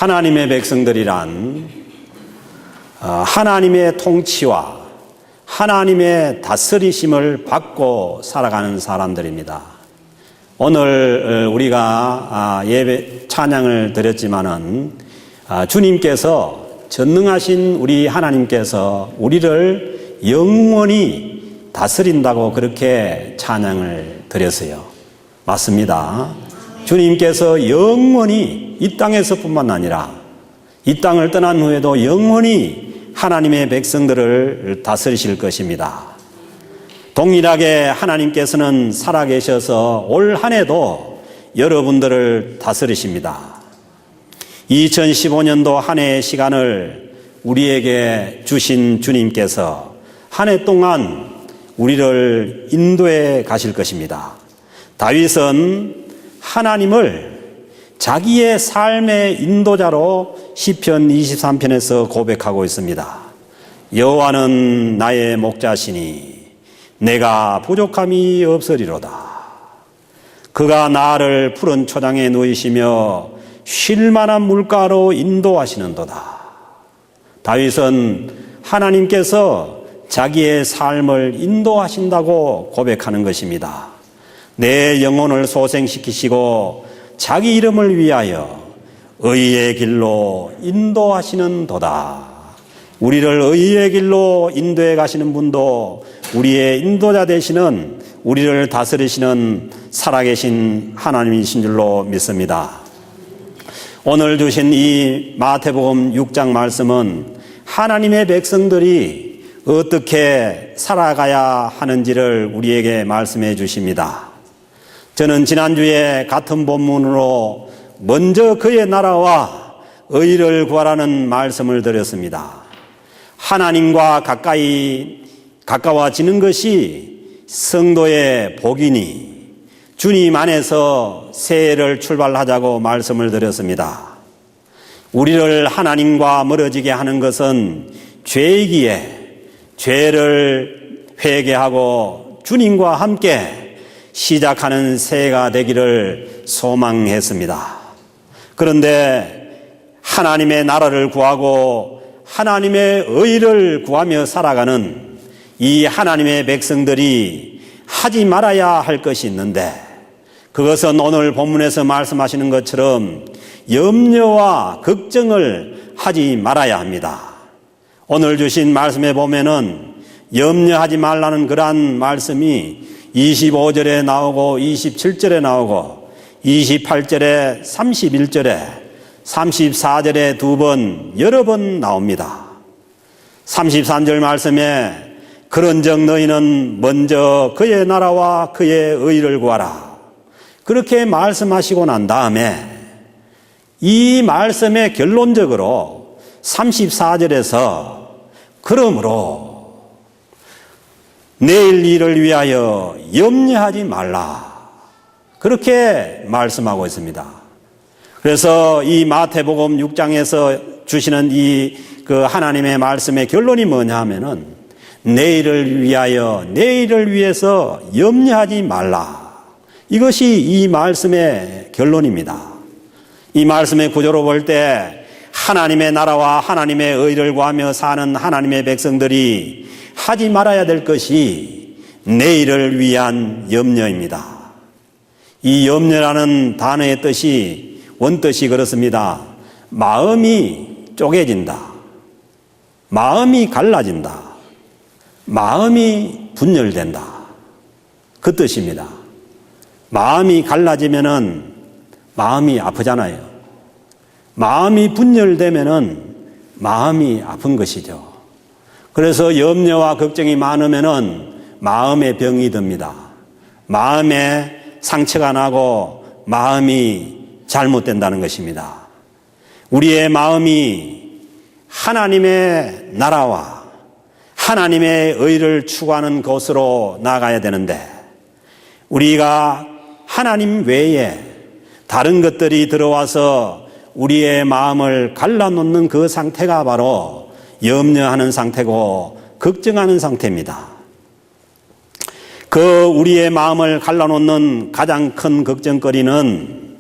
하나님의 백성들이란 하나님의 통치와 하나님의 다스리심을 받고 살아가는 사람들입니다. 오늘 우리가 예배 찬양을 드렸지만은 주님께서 전능하신 우리 하나님께서 우리를 영원히 다스린다고 그렇게 찬양을 드렸어요. 맞습니다. 주님께서 영원히 이 땅에서뿐만 아니라 이 땅을 떠난 후에도 영원히 하나님의 백성들을 다스리실 것입니다. 동일하게 하나님께서는 살아계셔서 올 한 해도 여러분들을 다스리십니다. 2015년도 한 해의 시간을 우리에게 주신 주님께서 한 해 동안 우리를 인도해 가실 것입니다. 다윗은 하나님을 자기의 삶의 인도자로 시편 23편에서 고백하고 있습니다. 여호와는 나의 목자시니 내가 부족함이 없으리로다. 그가 나를 푸른 초장에 누이시며 쉴 만한 물가로 인도하시는도다. 다윗은 하나님께서 자기의 삶을 인도하신다고 고백하는 것입니다. 내 영혼을 소생시키시고 자기 이름을 위하여 의의 길로 인도하시는 도다. 우리를 의의 길로 인도해 가시는 분도 우리의 인도자 되시는, 우리를 다스리시는 살아계신 하나님이신 줄로 믿습니다. 오늘 주신 이 마태복음 6장 말씀은 하나님의 백성들이 어떻게 살아가야 하는지를 우리에게 말씀해 주십니다. 저는 지난주에 같은 본문으로 먼저 그의 나라와 의를 구하라는 말씀을 드렸습니다. 하나님과 가까워지는 것이 성도의 복이니 주님 안에서 새해를 출발하자고 말씀을 드렸습니다. 우리를 하나님과 멀어지게 하는 것은 죄이기에 죄를 회개하고 주님과 함께 시작하는 새해가 되기를 소망했습니다. 그런데 하나님의 나라를 구하고 하나님의 의를 구하며 살아가는 이 하나님의 백성들이 하지 말아야 할 것이 있는데, 그것은 오늘 본문에서 말씀하시는 것처럼 염려와 걱정을 하지 말아야 합니다. 오늘 주신 말씀에 보면은 염려하지 말라는 그러한 말씀이 25절에 나오고 27절에 나오고 28절에 31절에 34절에 두 번, 여러 번 나옵니다. 33절 말씀에 그런즉 너희는 먼저 그의 나라와 그의 의를 구하라. 그렇게 말씀하시고 난 다음에 이 말씀의 결론적으로 34절에서 그러므로 내일 일을 위하여 염려하지 말라. 그렇게 말씀하고 있습니다. 그래서 이 마태복음 6장에서 주시는 그 하나님의 말씀의 결론이 뭐냐 하면은 내일을 위해서 염려하지 말라. 이것이 이 말씀의 결론입니다. 이 말씀의 구조로 볼 때 하나님의 나라와 하나님의 의를 구하며 사는 하나님의 백성들이 하지 말아야 될 것이 내일을 위한 염려입니다. 이 염려라는 단어의 뜻이, 원뜻이 그렇습니다. 마음이 쪼개진다. 마음이 갈라진다. 마음이 분열된다. 그 뜻입니다. 마음이 갈라지면은 마음이 아프잖아요. 마음이 분열되면은 마음이 아픈 것이죠. 그래서 염려와 걱정이 많으면은 마음에 병이 듭니다. 마음에 상처가 나고 마음이 잘못된다는 것입니다. 우리의 마음이 하나님의 나라와 하나님의 의를 추구하는 곳으로 나가야 되는데, 우리가 하나님 외에 다른 것들이 들어와서 우리의 마음을 갈라놓는 그 상태가 바로 염려하는 상태고 걱정하는 상태입니다. 그 우리의 마음을 갈라놓는 가장 큰 걱정거리는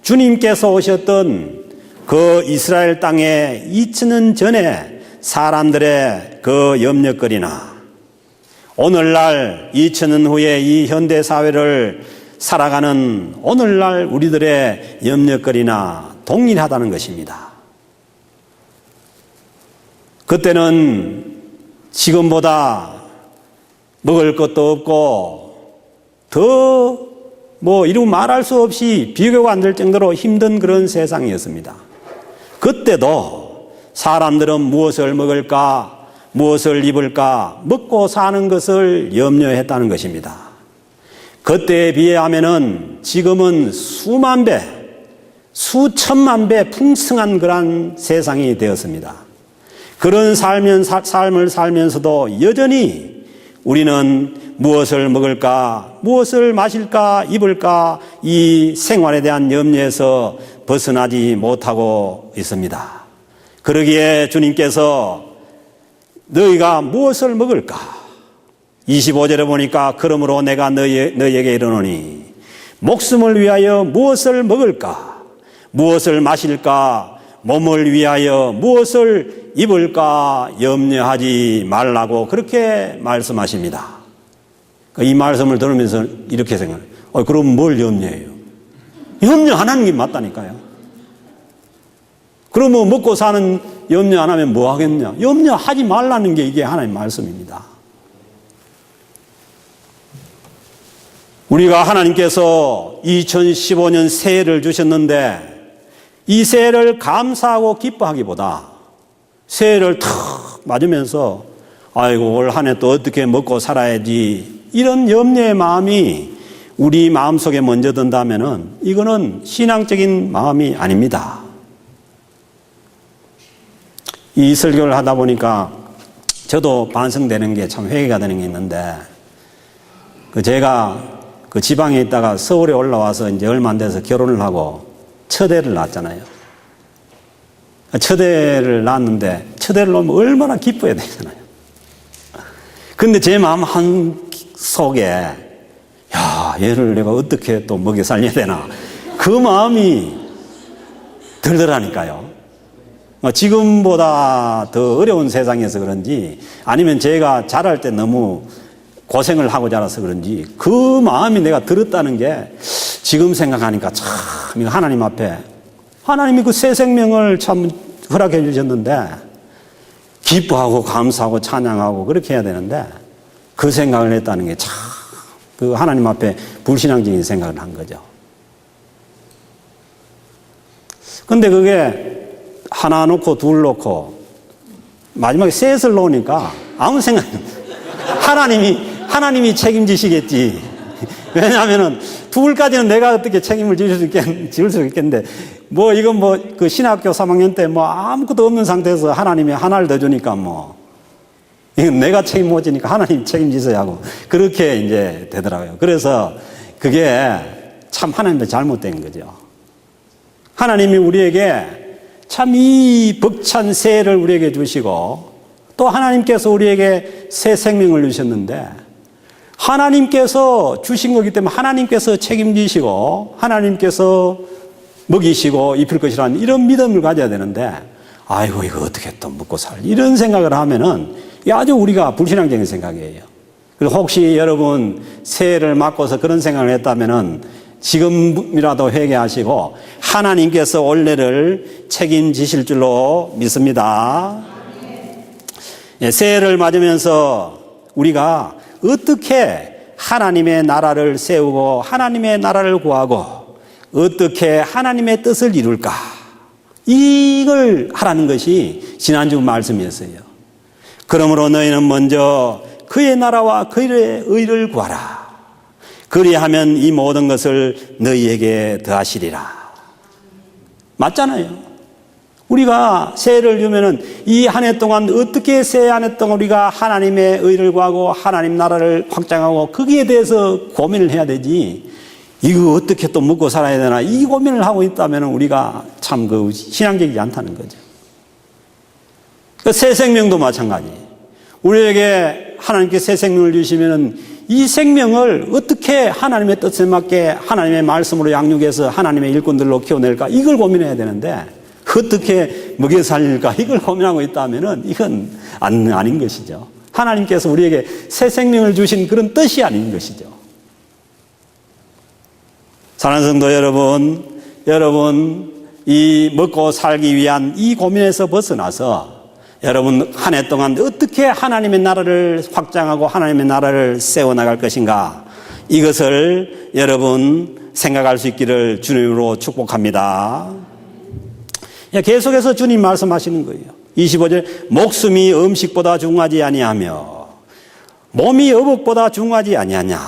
주님께서 오셨던 그 이스라엘 땅에 2000년 전에 사람들의 그 염려거리나 오늘날 2000년 후에 이 현대 사회를 살아가는 오늘날 우리들의 염려거리나 동일하다는 것입니다. 그때는 지금보다 먹을 것도 없고 더 이루 말할 수 없이 비교가 안 될 정도로 힘든 그런 세상이었습니다. 그때도 사람들은 무엇을 먹을까, 무엇을 입을까, 먹고 사는 것을 염려했다는 것입니다. 그때에 비하면은 지금은 수만 배, 수천만 배 풍성한 그런 세상이 되었습니다. 그런 삶을 살면서도 여전히 우리는 무엇을 먹을까, 무엇을 마실까, 입을까, 이 생활에 대한 염려에서 벗어나지 못하고 있습니다. 그러기에 주님께서 너희가 무엇을 먹을까? 25절에 보니까 그러므로 내가 너희에게 이르노니 목숨을 위하여 무엇을 먹을까? 무엇을 마실까? 몸을 위하여 무엇을 입을까? 염려하지 말라고 그렇게 말씀하십니다. 이 말씀을 들으면서 이렇게 생각해요. 그럼 뭘 염려해요? 염려 안 하는 게 맞다니까요. 그러면 먹고 사는 염려 안 하면 뭐 하겠냐? 염려하지 말라는 게 이게 하나님의 말씀입니다. 우리가 하나님께서 2015년 새해를 주셨는데 이 새해를 감사하고 기뻐하기보다 새해를 탁 맞으면서 아이고 올 한 해 또 어떻게 먹고 살아야지 이런 염려의 마음이 우리 마음속에 먼저 든다면은 이거는 신앙적인 마음이 아닙니다. 이 설교를 하다 보니까 저도 반성되는 게 참 회개가 되는 게 있는데 제가 그 지방에 있다가 서울에 올라와서 이제 얼마 안 돼서 결혼을 하고 첫애를 낳았잖아요. 첫애를 낳았는데 첫애를 낳으면 얼마나 기뻐야 되잖아요. 근데 제 마음 한 속에 야 얘를 내가 어떻게 또 먹여 살려야 되나 그 마음이 들더라니까요. 지금보다 더 어려운 세상에서 그런지 아니면 제가 자랄 때 너무 고생을 하고 자라서 그런지 그 마음이 내가 들었다는 게 지금 생각하니까 참 하나님 앞에 하나님이 그 새 생명을 참 허락해 주셨는데 기뻐하고 감사하고 찬양하고 그렇게 해야 되는데 그 생각을 했다는 게 참 그 하나님 앞에 불신앙적인 생각을 한 거죠. 근데 그게 하나 놓고 둘 놓고 마지막에 셋을 놓으니까 아무 생각이 없어요. 하나님이 책임지시겠지. 왜냐하면은 둘까지는 내가 어떻게 책임을 지을 수 있겠는데 이건 그 신학교 3학년 때 아무것도 없는 상태에서 하나님이 하나를 더 주니까 이건 내가 책임 못 지니까 하나님 책임지셔야 하고 그렇게 이제 되더라고요. 그래서 그게 참 하나님도 잘못된 거죠. 하나님이 우리에게 참 이 벅찬 새해를 우리에게 주시고 또 하나님께서 우리에게 새 생명을 주셨는데 하나님께서 주신 거기 때문에 하나님께서 책임지시고 하나님께서 먹이시고 입힐 것이라는 이런 믿음을 가져야 되는데 아이고 이거 어떻게 또 먹고 살지 이런 생각을 하면은 아주 우리가 불신앙적인 생각이에요. 그리고 혹시 여러분 새해를 맞고서 그런 생각을 했다면은 지금이라도 회개하시고 하나님께서 올해를 책임지실 줄로 믿습니다. 새해를 맞으면서 우리가 어떻게 하나님의 나라를 세우고 하나님의 나라를 구하고 어떻게 하나님의 뜻을 이룰까 이걸 하라는 것이 지난주 말씀이었어요. 그러므로 너희는 먼저 그의 나라와 그의 의를 구하라. 그리하면 이 모든 것을 너희에게 더하시리라. 맞잖아요. 우리가 새해를 주면은 이 한 해 동안 어떻게 새해 한 해 동안 우리가 하나님의 의를 구하고 하나님 나라를 확장하고 거기에 대해서 고민을 해야 되지. 이거 어떻게 또 먹고 살아야 되나 이 고민을 하고 있다면 우리가 참 그 신앙적이지 않다는 거죠. 새 생명도 마찬가지. 우리에게 하나님께 새 생명을 주시면은 이 생명을 어떻게 하나님의 뜻에 맞게 하나님의 말씀으로 양육해서 하나님의 일꾼들로 키워낼까 이걸 고민해야 되는데 어떻게 먹여 살릴까 이걸 고민하고 있다면 이건 아닌 것이죠. 하나님께서 우리에게 새 생명을 주신 그런 뜻이 아닌 것이죠. 사랑하는 성도 여러분 이 먹고 살기 위한 이 고민에서 벗어나서 여러분 한 해 동안 어떻게 하나님의 나라를 확장하고 하나님의 나라를 세워나갈 것인가, 이것을 여러분 생각할 수 있기를 주님으로 축복합니다. 계속해서 주님 말씀하시는 거예요. 25절, 목숨이 음식보다 중하지 아니하며 몸이 의복보다 중하지 아니하냐.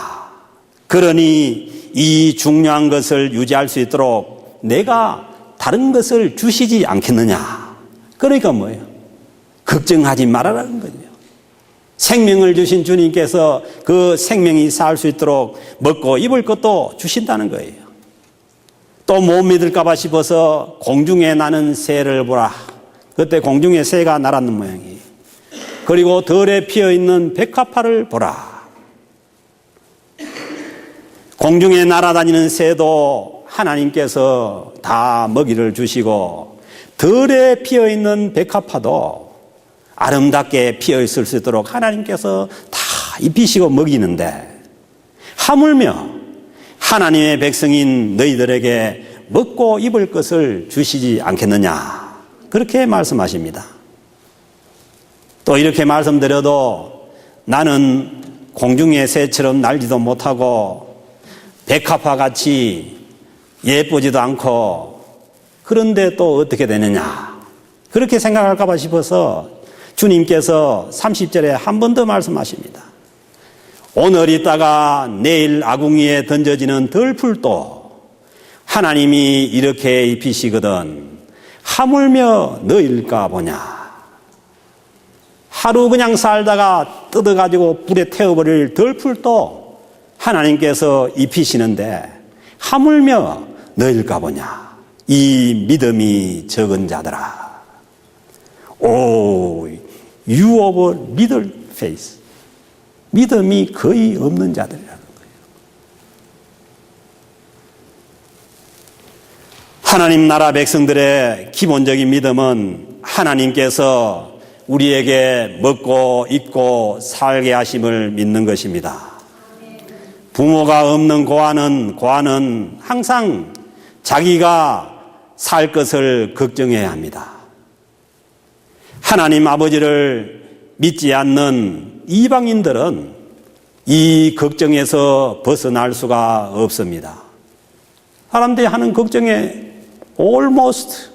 그러니 이 중요한 것을 유지할 수 있도록 내가 다른 것을 주시지 않겠느냐. 그러니까 뭐예요? 걱정하지 말아라는 거죠. 생명을 주신 주님께서 그 생명이 살 수 있도록 먹고 입을 것도 주신다는 거예요. 또 못 믿을까 봐 싶어서 공중에 나는 새를 보라. 그때 공중에 새가 날았는 모양이에요. 그리고 들에 피어있는 백합화를 보라. 공중에 날아다니는 새도 하나님께서 다 먹이를 주시고 들에 피어있는 백합화도 아름답게 피어있을 수 있도록 하나님께서 다 입히시고 먹이는데, 하물며 하나님의 백성인 너희들에게 먹고 입을 것을 주시지 않겠느냐. 그렇게 말씀하십니다. 또 이렇게 말씀드려도 나는 공중의 새처럼 날지도 못하고 백합화 같이 예쁘지도 않고 그런데 또 어떻게 되느냐. 그렇게 생각할까 봐 싶어서 주님께서 30절에 한 번 더 말씀하십니다. 오늘 있다가 내일 아궁이에 던져지는 덜풀도 하나님이 이렇게 입히시거든 하물며 너일까 보냐. 하루 그냥 살다가 뜯어가지고 불에 태워버릴 덜풀도 하나님께서 입히시는데 하물며 너일까 보냐. 이 믿음이 적은 자들아. 오, you of little faith. 믿음이 거의 없는 자들이라는 거예요. 하나님 나라 백성들의 기본적인 믿음은 하나님께서 우리에게 먹고 입고 살게 하심을 믿는 것입니다. 부모가 없는 고아는 항상 자기가 살 것을 걱정해야 합니다. 하나님 아버지를 믿지 않는 이방인들은 이 걱정에서 벗어날 수가 없습니다. 사람들이 하는 걱정의 almost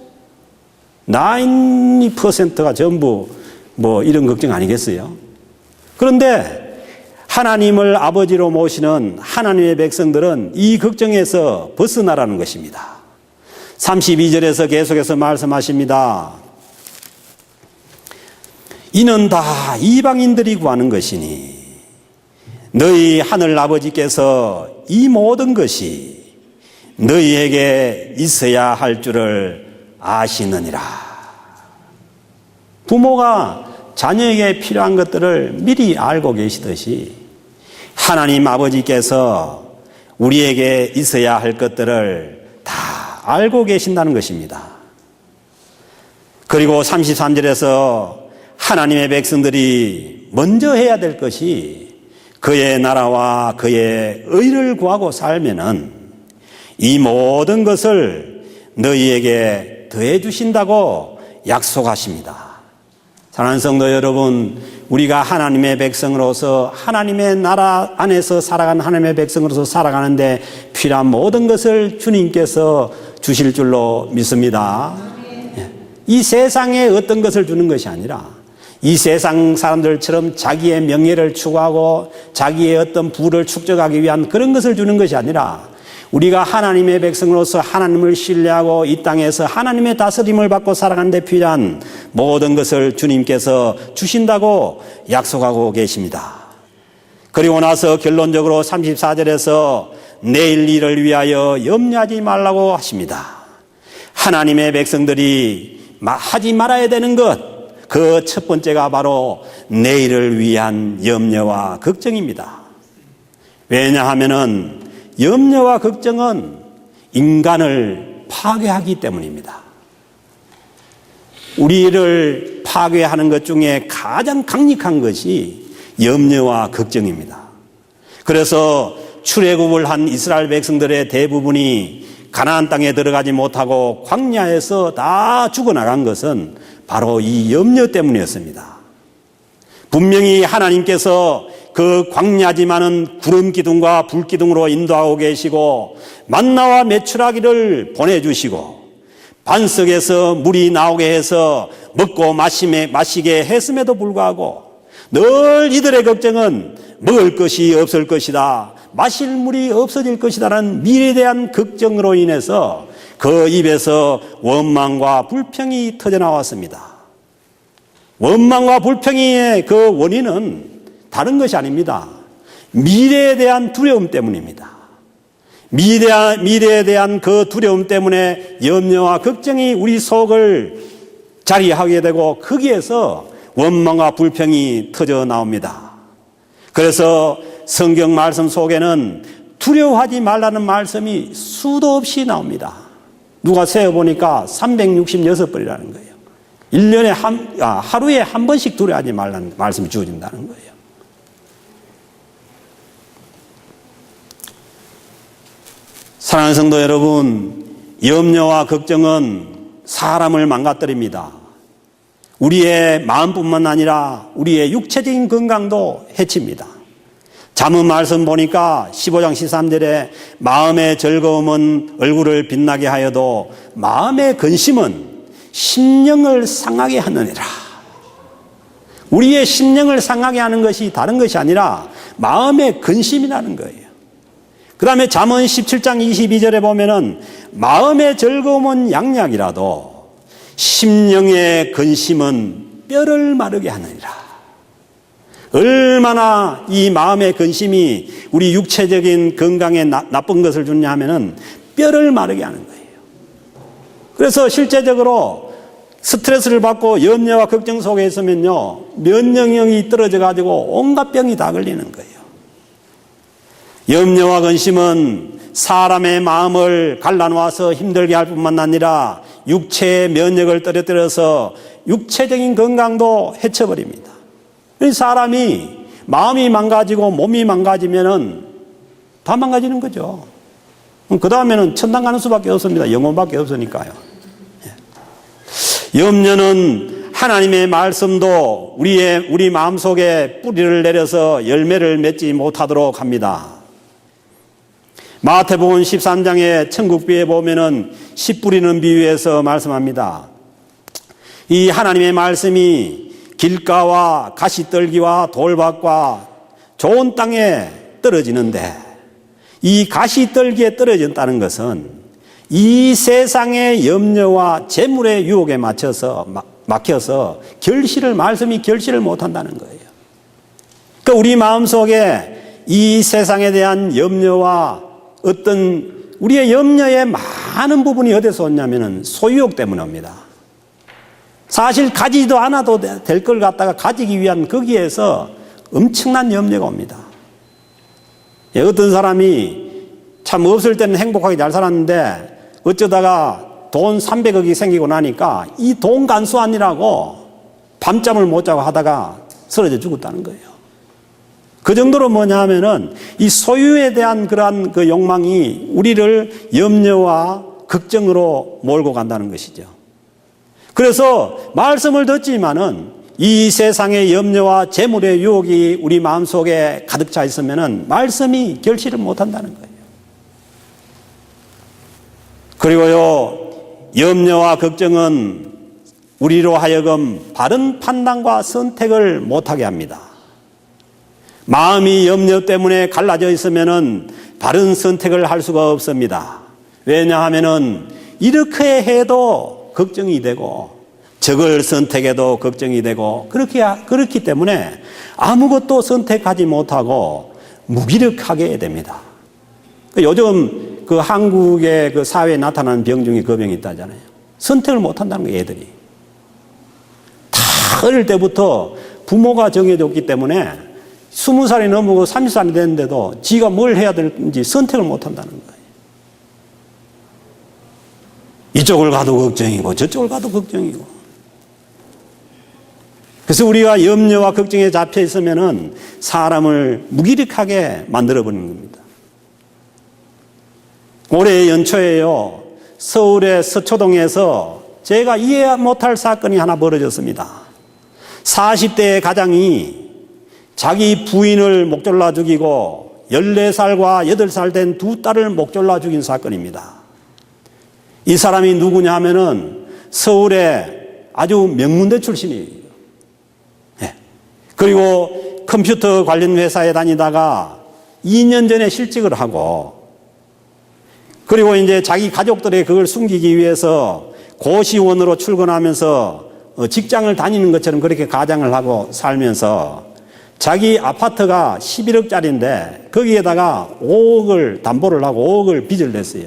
90%가 전부 이런 걱정 아니겠어요? 그런데 하나님을 아버지로 모시는 하나님의 백성들은 이 걱정에서 벗어나라는 것입니다. 32절에서 계속해서 말씀하십니다. 이는 다 이방인들이 구하는 것이니 너희 하늘 아버지께서 이 모든 것이 너희에게 있어야 할 줄을 아시느니라. 부모가 자녀에게 필요한 것들을 미리 알고 계시듯이 하나님 아버지께서 우리에게 있어야 할 것들을 다 알고 계신다는 것입니다. 그리고 33절에서 하나님의 백성들이 먼저 해야 될 것이 그의 나라와 그의 의를 구하고 살면은 이 모든 것을 너희에게 더해 주신다고 약속하십니다. 사랑하는 성도 여러분, 우리가 하나님의 백성으로서 하나님의 나라 안에서 살아가는 하나님의 백성으로서 살아가는데 필요한 모든 것을 주님께서 주실 줄로 믿습니다. 이 세상에 어떤 것을 주는 것이 아니라 이 세상 사람들처럼 자기의 명예를 추구하고 자기의 어떤 부를 축적하기 위한 그런 것을 주는 것이 아니라 우리가 하나님의 백성으로서 하나님을 신뢰하고 이 땅에서 하나님의 다스림을 받고 살아가는 데 필요한 모든 것을 주님께서 주신다고 약속하고 계십니다. 그리고 나서 결론적으로 34절에서 내일 일을 위하여 염려하지 말라고 하십니다. 하나님의 백성들이 하지 말아야 되는 것, 그 첫 번째가 바로 내일을 위한 염려와 걱정입니다. 왜냐하면은 염려와 걱정은 인간을 파괴하기 때문입니다. 우리를 파괴하는 것 중에 가장 강력한 것이 염려와 걱정입니다. 그래서 출애굽을 한 이스라엘 백성들의 대부분이 가나안 땅에 들어가지 못하고 광야에서 다 죽어나간 것은 바로 이 염려 때문이었습니다. 분명히 하나님께서 그 광야지만은 구름 기둥과 불 기둥으로 인도하고 계시고 만나와 메추라기를 보내주시고 반석에서 물이 나오게 해서 먹고 마시게 했음에도 불구하고 늘 이들의 걱정은 먹을 것이 없을 것이다, 마실 물이 없어질 것이다라는 미래에 대한 걱정으로 인해서 그 입에서 원망과 불평이 터져나왔습니다. 원망과 불평의 그 원인은 다른 것이 아닙니다. 미래에 대한 두려움 때문입니다. 미래에 대한 그 두려움 때문에 염려와 걱정이 우리 속을 자리하게 되고 거기에서 원망과 불평이 터져 나옵니다. 그래서 성경 말씀 속에는 두려워하지 말라는 말씀이 수도 없이 나옵니다. 누가 세어보니까 366번이라는 거예요. 1년에 하루에 한 번씩 두려워하지 말라는 말씀이 주어진다는 거예요. 사랑하는 성도 여러분, 염려와 걱정은 사람을 망가뜨립니다. 우리의 마음뿐만 아니라 우리의 육체적인 건강도 해칩니다. 잠언 말씀 보니까 15장 13절에 마음의 즐거움은 얼굴을 빛나게 하여도 마음의 근심은 심령을 상하게 하느니라. 우리의 심령을 상하게 하는 것이 다른 것이 아니라 마음의 근심이라는 거예요. 그 다음에 잠언 17장 22절에 보면은 마음의 즐거움은 양약이라도 심령의 근심은 뼈를 마르게 하느니라. 얼마나 이 마음의 근심이 우리 육체적인 건강에 나쁜 것을 주냐 하면은 뼈를 마르게 하는 거예요. 그래서 실제적으로 스트레스를 받고 염려와 걱정 속에 있으면요, 면역력이 떨어져 가지고 온갖 병이 다 걸리는 거예요. 염려와 근심은 사람의 마음을 갈라놓아서 힘들게 할 뿐만 아니라 육체의 면역을 떨어뜨려서 육체적인 건강도 해쳐버립니다. 사람이 마음이 망가지고 몸이 망가지면은 다 망가지는 거죠. 그 다음에는 천당 가는 수밖에 없습니다. 영혼밖에 없으니까요. 염려는 하나님의 말씀도 우리 마음속에 뿌리를 내려서 열매를 맺지 못하도록 합니다. 마태복음 13장의 천국비에 보면은 씨 뿌리는 비유에서 말씀합니다. 이 하나님의 말씀이 길가와 가시떨기와 돌밭과 좋은 땅에 떨어지는데, 이 가시떨기에 떨어졌다는 것은 이 세상의 염려와 재물의 유혹에 막혀서 말씀이 결실을 못한다는 거예요. 그러니까 우리 마음속에 이 세상에 대한 염려와 어떤 우리의 염려의 많은 부분이 어디서 오냐면은 소유욕 때문에 옵니다. 사실 가지도 않아도 될 걸 갖다가 가지기 위한 거기에서 엄청난 염려가 옵니다. 어떤 사람이 참 없을 때는 행복하게 잘 살았는데 어쩌다가 돈 300억이 생기고 나니까 이 돈 간수하느라고 밤잠을 못 자고 하다가 쓰러져 죽었다는 거예요. 그 정도로 뭐냐 하면은 이 소유에 대한 그러한 그 욕망이 우리를 염려와 걱정으로 몰고 간다는 것이죠. 그래서 말씀을 듣지만은 이 세상의 염려와 재물의 유혹이 우리 마음속에 가득 차 있으면은 말씀이 결실을 못 한다는 거예요. 그리고요, 염려와 걱정은 우리로 하여금 바른 판단과 선택을 못하게 합니다. 마음이 염려 때문에 갈라져 있으면은 바른 선택을 할 수가 없습니다. 왜냐하면은 이렇게 해도 걱정이 되고 저걸 선택해도 걱정이 되고 그렇기 때문에 아무것도 선택하지 못하고 무기력하게 됩니다. 요즘 그 한국의 그 사회에 나타나는 병 중에 그 병이 있다잖아요. 선택을 못 한다는 거예요, 애들이. 다 어릴 때부터 부모가 정해줬기 때문에 20살이 넘고 30살이 됐는데도 지가 뭘 해야 될지 선택을 못 한다는 거예요. 이쪽을 가도 걱정이고 저쪽을 가도 걱정이고. 그래서 우리가 염려와 걱정에 잡혀 있으면은 사람을 무기력하게 만들어버리는 겁니다. 올해 연초에요, 서울의 서초동에서 제가 이해 못할 사건이 하나 벌어졌습니다. 40대의 가장이 자기 부인을 목졸라 죽이고 14살과 8살 된 두 딸을 목졸라 죽인 사건입니다. 이 사람이 누구냐 하면은 서울의 아주 명문대 출신이에요. 네. 그리고 컴퓨터 관련 회사에 다니다가 2년 전에 실직을 하고, 그리고 이제 자기 가족들의 그걸 숨기기 위해서 고시원으로 출근하면서 직장을 다니는 것처럼 그렇게 가장을 하고 살면서 자기 아파트가 11억짜리인데 거기에다가 5억을 담보를 하고 5억을 빚을 냈어요.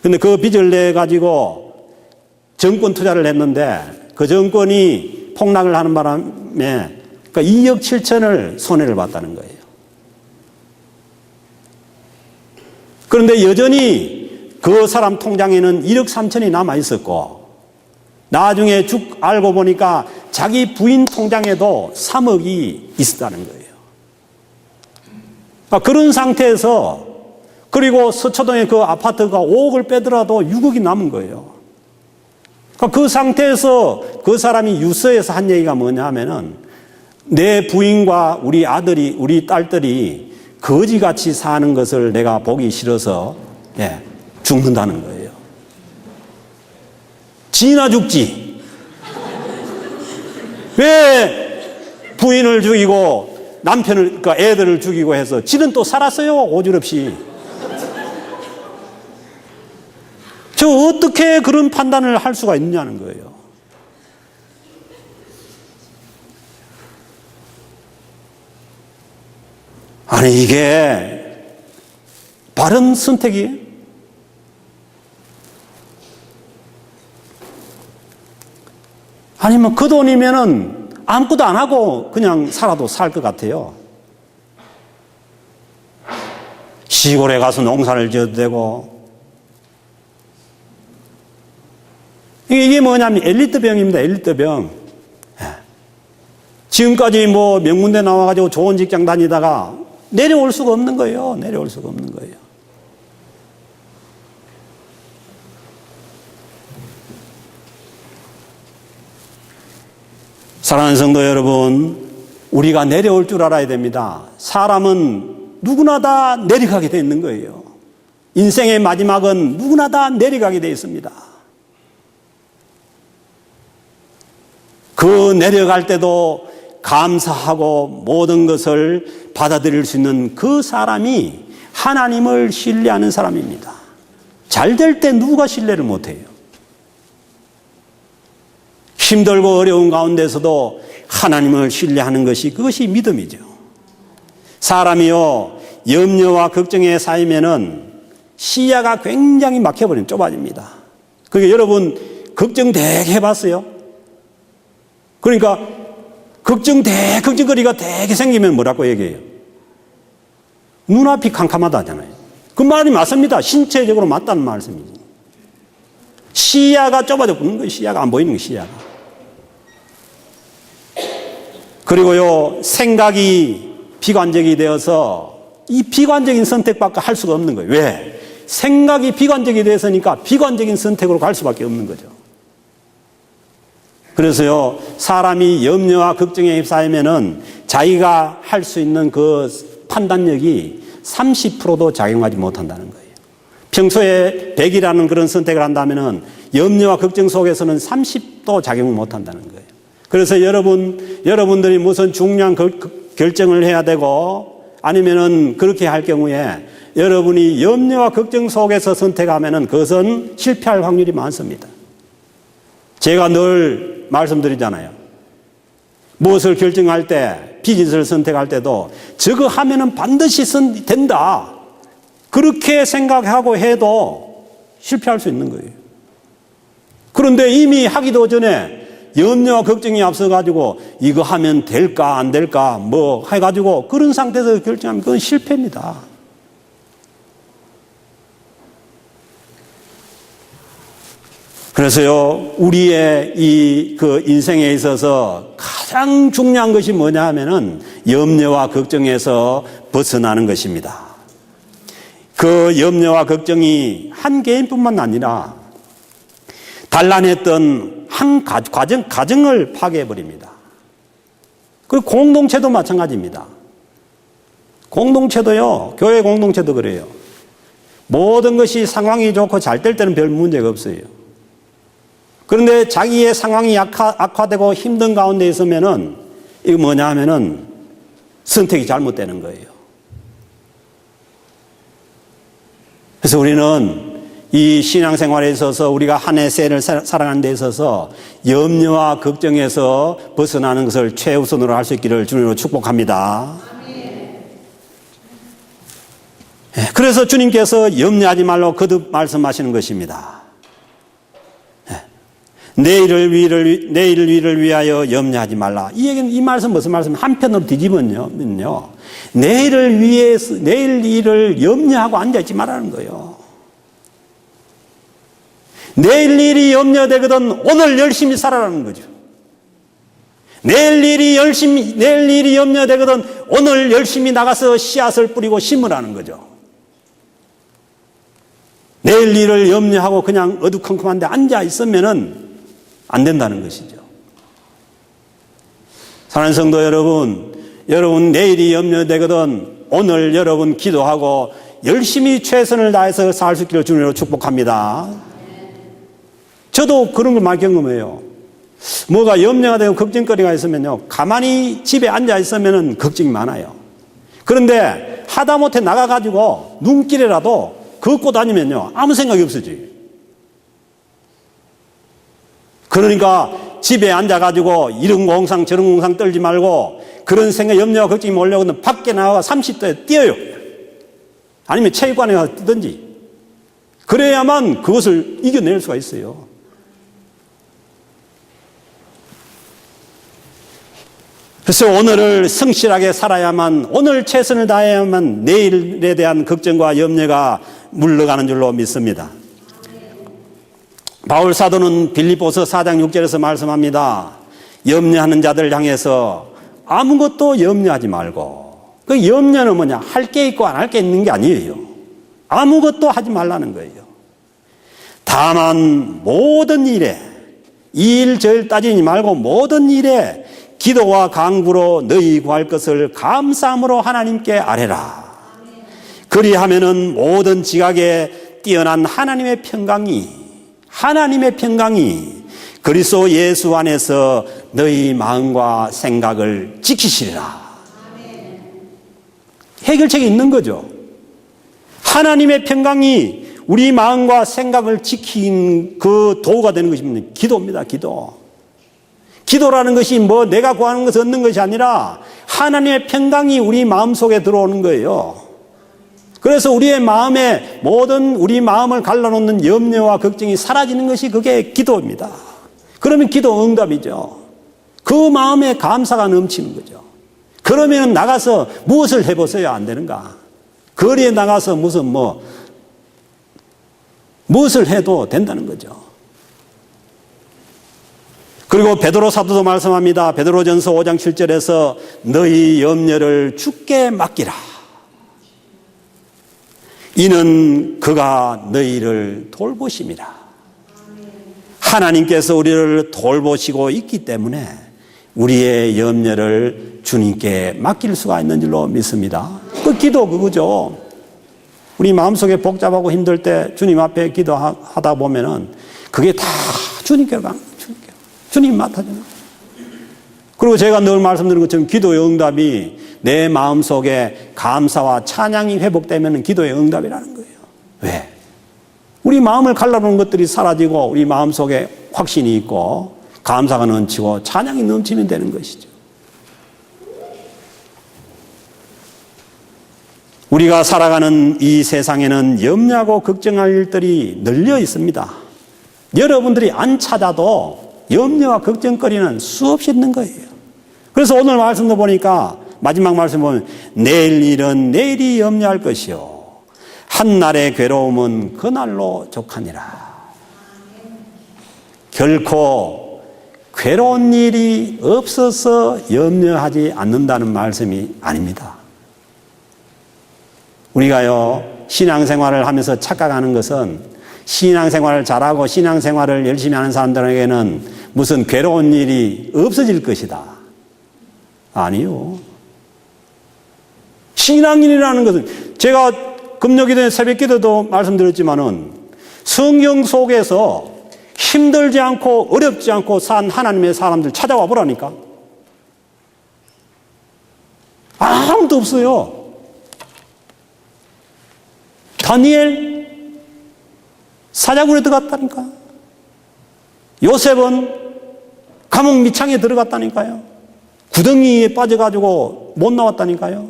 근데 그 빚을 내가지고 정권 투자를 했는데 그 정권이 폭락을 하는 바람에 그러니까 2억 7천을 손해를 봤다는 거예요. 그런데 여전히 그 사람 통장에는 1억 3천이 남아 있었고, 나중에 쭉 알고 보니까 자기 부인 통장에도 3억이 있었다는 거예요. 그런 상태에서, 그리고 서초동에 그 아파트가 5억을 빼더라도 6억이 남은 거예요. 그 상태에서 그 사람이 유서에서 한 얘기가 뭐냐 하면은, 내 부인과 우리 아들이, 우리 딸들이 거지같이 사는 것을 내가 보기 싫어서 죽는다는 거예요. 지나 죽지. 왜 부인을 죽이고 남편을, 그러니까 애들을 죽이고 해서 지는 또 살았어요, 오줄없이. 저 어떻게 그런 판단을 할 수가 있느냐는 거예요. 아니, 이게 바른 선택이에요? 아니면 그 돈이면은 아무것도 안 하고 그냥 살아도 살 것 같아요. 시골에 가서 농사를 지어도 되고. 이게 뭐냐면 엘리트병입니다, 엘리트병. 지금까지 뭐 명문대 나와가지고 좋은 직장 다니다가 내려올 수가 없는 거예요. 내려올 수가 없는 거예요. 사랑하는 성도 여러분, 우리가 내려올 줄 알아야 됩니다. 사람은 누구나 다 내려가게 되어 있는 거예요. 인생의 마지막은 누구나 다 내려가게 되어 있습니다. 그 내려갈 때도 감사하고 모든 것을 받아들일 수 있는 그 사람이 하나님을 신뢰하는 사람입니다. 잘 될 때 누가 신뢰를 못해요? 힘들고 어려운 가운데서도 하나님을 신뢰하는 것이, 그것이 믿음이죠. 사람이요, 염려와 걱정에 쌓이면은 시야가 굉장히 막혀버리면 좁아집니다. 그러니까 여러분, 걱정 되게 해봤어요? 그러니까 걱정거리가 되게 생기면 뭐라고 얘기해요? 눈앞이 캄캄하다 하잖아요. 그 말이 맞습니다. 신체적으로 맞다는 말씀이지. 시야가 좁아졌는 거예요. 시야가 안 보이는 거예요, 시야가. 그리고요, 생각이 비관적이 되어서 이 비관적인 선택밖에 할 수가 없는 거예요. 왜? 생각이 비관적이 되었으니까 비관적인 선택으로 갈 수밖에 없는 거죠. 그래서요, 사람이 염려와 걱정에 휩싸이면은 자기가 할 수 있는 그 판단력이 30%도 작용하지 못한다는 거예요. 평소에 100이라는 그런 선택을 한다면은 염려와 걱정 속에서는 30도 작용을 못한다는 거예요. 그래서 여러분들이 무슨 중요한 결정을 해야 되고 아니면은 그렇게 할 경우에 여러분이 염려와 걱정 속에서 선택하면은 그것은 실패할 확률이 많습니다. 제가 늘 말씀드리잖아요. 무엇을 결정할 때, 비즈니스를 선택할 때도 저거 하면은 반드시 된다. 그렇게 생각하고 해도 실패할 수 있는 거예요. 그런데 이미 하기도 전에 염려와 걱정이 앞서가지고 이거 하면 될까 안 될까 뭐 해가지고 그런 상태에서 결정하면 그건 실패입니다. 그래서요, 우리의 그 인생에 있어서 가장 중요한 것이 뭐냐 하면은 염려와 걱정에서 벗어나는 것입니다. 그 염려와 걱정이 한 개인뿐만 아니라 단란했던 한 가정을 파괴해버립니다. 그리고 공동체도 마찬가지입니다. 공동체도요, 교회 공동체도 그래요. 모든 것이 상황이 좋고 잘 될 때는 별 문제가 없어요. 그런데 자기의 상황이 악화되고 힘든 가운데 있으면은 이거 뭐냐 하면은 선택이 잘못되는 거예요. 그래서 우리는 이 신앙생활에 있어서 우리가 한 해 새해를 살아가는 데 있어서 염려와 걱정에서 벗어나는 것을 최우선으로 할 수 있기를 주님으로 축복합니다. 그래서 주님께서 염려하지 말라고 거듭 말씀하시는 것입니다. 내일을 위를 위하여 염려하지 말라. 이 말씀 무슨 말씀? 한편으로 뒤집으면요, 내일 일을 염려하고 앉아있지 말라는 거예요. 내일 일이 염려되거든 오늘 열심히 살아라는 거죠. 내일 일이 염려되거든 오늘 열심히 나가서 씨앗을 뿌리고 심으라는 거죠. 내일 일을 염려하고 그냥 어두컴컴한데 앉아 있으면은 안 된다는 것이죠. 사랑하는 성도 여러분 내일이 염려되거든 오늘 여러분 기도하고 열심히 최선을 다해서 살 수 있기를 주님으로 축복합니다. 저도 그런 걸 많이 경험해요. 뭐가 염려가 되고 걱정거리가 있으면요, 가만히 집에 앉아 있으면은 걱정이 많아요. 그런데 하다못해 나가가지고 눈길에라도 걷고 다니면요, 아무 생각이 없어져요. 그러니까 집에 앉아가지고 이런 공상 저런 공상 떨지 말고 그런 생각, 염려와 걱정이 몰려오면 밖에 나가 30도에 뛰어요. 아니면 체육관에 가서 뛰든지. 그래야만 그것을 이겨낼 수가 있어요. 그래서 오늘을 성실하게 살아야만, 오늘 최선을 다해야만 내일에 대한 걱정과 염려가 물러가는 줄로 믿습니다. 바울 사도는 빌립보서 4장 6절에서 말씀합니다. 염려하는 자들 향해서 아무것도 염려하지 말고, 그 염려는 뭐냐? 할 게 있고 안 할 게 있는 게 아니에요. 아무것도 하지 말라는 거예요. 다만 모든 일에, 이 일 저 일 따지지 말고 모든 일에 기도와 간구로 너희 구할 것을 감사함으로 하나님께 아뢰라. 그리하면은 모든 지각에 뛰어난 하나님의 평강이 그리스도 예수 안에서 너희 마음과 생각을 지키시리라. 해결책이 있는 거죠. 하나님의 평강이 우리 마음과 생각을 지킨 그 도구가 되는 것입니다. 기도입니다. 기도라는 것이 뭐 내가 구하는 것을 얻는 것이 아니라 하나님의 평강이 우리 마음속에 들어오는 거예요. 그래서 우리의 마음에 우리 마음을 갈라놓는 염려와 걱정이 사라지는 것이 그게 기도입니다. 그러면 기도 응답이죠. 그 마음에 감사가 넘치는 거죠. 그러면 나가서 무엇을 해보세요? 안 되는가? 거리에 나가서 무엇을 해도 된다는 거죠. 그리고 베드로 사도도 말씀합니다. 베드로전서 5장 7절에서 너희 염려를 주께 맡기라. 이는 그가 너희를 돌보심이라. 하나님께서 우리를 돌보시고 있기 때문에 우리의 염려를 주님께 맡길 수가 있는 줄로 믿습니다. 그 기도 그거죠. 우리 마음속에 복잡하고 힘들 때 주님 앞에 기도하다 보면은 그게 다 주님께로 가는 거예요. 주님 맡아주는. 그리고 제가 늘 말씀드린 것처럼 기도의 응답이 내 마음속에 감사와 찬양이 회복되면 기도의 응답이라는 거예요. 왜? 우리 마음을 갈라놓은 것들이 사라지고 우리 마음속에 확신이 있고 감사가 넘치고 찬양이 넘치면 되는 것이죠. 우리가 살아가는 이 세상에는 염려하고 걱정할 일들이 널려 있습니다. 여러분들이 안 찾아도 염려와 걱정거리는 수없이 있는 거예요. 그래서 오늘 말씀도 보니까 마지막 말씀 보면 내일 일은 내일이 염려할 것이요 한날의 괴로움은 그날로 족하니라. 결코 괴로운 일이 없어서 염려하지 않는다는 말씀이 아닙니다. 우리가요, 신앙생활을 하면서 착각하는 것은 신앙생활을 잘하고 신앙생활을 열심히 하는 사람들에게는 무슨 괴로운 일이 없어질 것이다. 아니요. 신앙인이라는 것은 제가 금요기도에 새벽기도도 말씀드렸지만은 성경 속에서 힘들지 않고 어렵지 않고 산 하나님의 사람들 찾아와 보라니까. 아무도 없어요. 다니엘 사자굴에 들어갔다니까. 요셉은 감옥 밑창에 들어갔다니까요. 구덩이에 빠져가지고 못 나왔다니까요.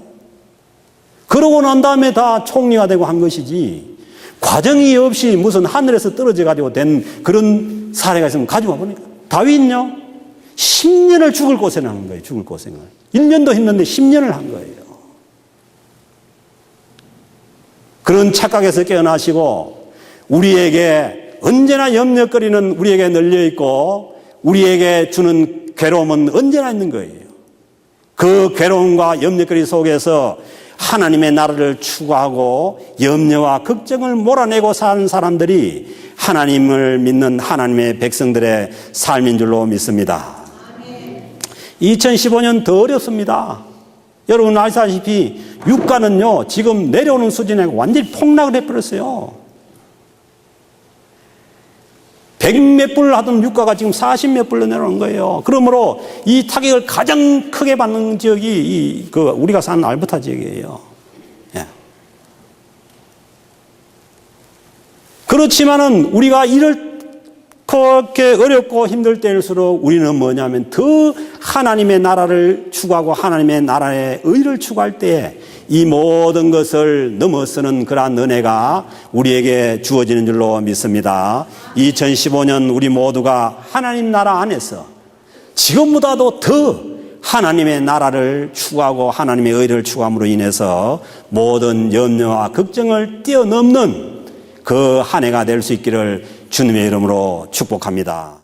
그러고 난 다음에 다 총리가 되고 한 것이지, 과정이 없이 무슨 하늘에서 떨어져 가지고 된 그런 사례가 있으면 가져와 보니까. 다윗은요, 10년을 죽을 고생을 한 거예요. 죽을 고생을. 1년도 했는데 10년을 한 거예요. 그런 착각에서 깨어나시고 우리에게 언제나 염려거리는 우리에게 널려 있고 우리에게 주는 괴로움은 언제나 있는 거예요. 그 괴로움과 염려거리 속에서 하나님의 나라를 추구하고 염려와 걱정을 몰아내고 사는 사람들이 하나님을 믿는 하나님의 백성들의 삶인 줄로 믿습니다. 2015년 더 어렵습니다. 여러분 아시다시피 유가는요, 지금 내려오는 수준에 완전히 폭락을 해버렸어요. 100몇 불 하던 유가가 지금 40몇 불로 내려오는 거예요. 그러므로 이 타격을 가장 크게 받는 지역이 우리가 사는 알부타 지역이에요. 예. 그렇지만은 우리가 그렇게 어렵고 힘들 때일수록 우리는 뭐냐면 더 하나님의 나라를 추구하고 하나님의 나라의 의를 추구할 때 이 모든 것을 넘어서는 그러한 은혜가 우리에게 주어지는 줄로 믿습니다. 2015년 우리 모두가 하나님 나라 안에서 지금보다도 더 하나님의 나라를 추구하고 하나님의 의를 추구함으로 인해서 모든 염려와 걱정을 뛰어넘는 그 한 해가 될 수 있기를 주님의 이름으로 축복합니다.